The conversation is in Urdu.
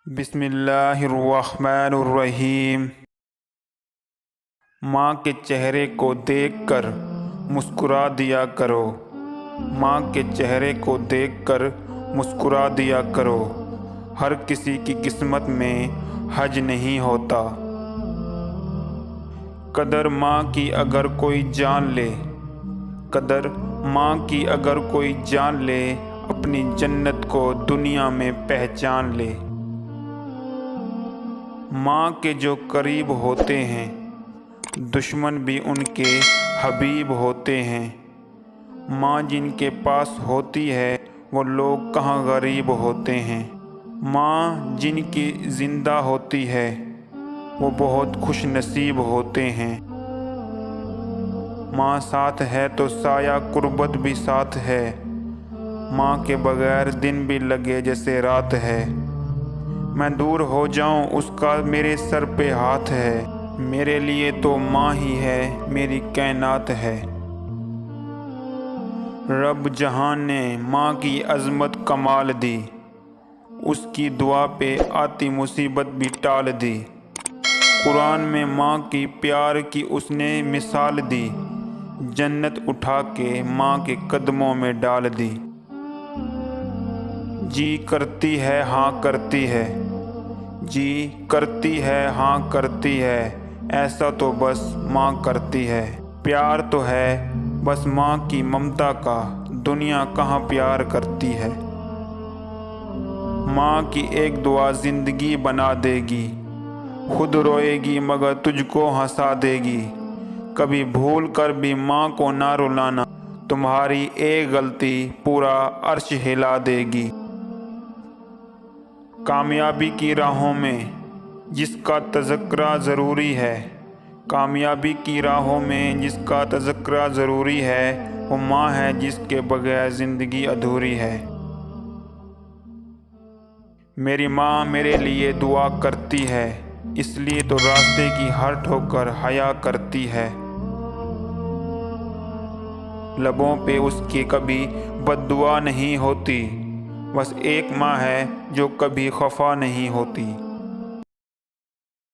بسم اللہ الرحمن الرحیم۔ ماں کے چہرے کو دیکھ کر مسکرا دیا کرو، ماں کے چہرے کو دیکھ کر مسکرا دیا کرو۔ ہر کسی کی قسمت میں حج نہیں ہوتا۔ قدر ماں کی اگر کوئی جان لے، قدر ماں کی اگر کوئی جان لے، اپنی جنت کو دنیا میں پہچان لے۔ ماں کے جو قریب ہوتے ہیں، دشمن بھی ان کے حبیب ہوتے ہیں۔ ماں جن کے پاس ہوتی ہے، وہ لوگ کہاں غریب ہوتے ہیں۔ ماں جن کی زندہ ہوتی ہے، وہ بہت خوش نصیب ہوتے ہیں۔ ماں ساتھ ہے تو سایہ قربت بھی ساتھ ہے، ماں کے بغیر دن بھی لگے جیسے رات ہے۔ میں دور ہو جاؤں اس کا میرے سر پہ ہاتھ ہے، میرے لیے تو ماں ہی ہے، میری کائنات ہے۔ رب جہان نے ماں کی عظمت کمال دی، اس کی دعا پہ آتی مصیبت بھی ٹال دی۔ قرآن میں ماں کی پیار کی اس نے مثال دی، جنت اٹھا کے ماں کے قدموں میں ڈال دی۔ جی کرتی ہے ہاں کرتی ہے، جی کرتی ہے ہاں کرتی ہے، ایسا تو بس ماں کرتی ہے۔ پیار تو ہے بس ماں کی ممتا کا، دنیا کہاں پیار کرتی ہے۔ ماں کی ایک دعا زندگی بنا دے گی، خود روئے گی مگر تجھ کو ہنسا دے گی۔ کبھی بھول کر بھی ماں کو نہ رلانا، تمہاری ایک غلطی پورا عرش ہلا دے گی۔ کامیابی کی راہوں میں جس کا تذکرہ ضروری ہے، کامیابی کی راہوں میں جس کا تذکرہ ضروری ہے، وہ ماں ہے جس کے بغیر زندگی ادھوری ہے۔ میری ماں میرے لیے دعا کرتی ہے، اس لیے تو راستے کی ہر ٹھوکر حیا کرتی ہے۔ لبوں پہ اس کی کبھی بد دعا نہیں ہوتی، بس ایک ماں ہے جو کبھی خفا نہیں ہوتی۔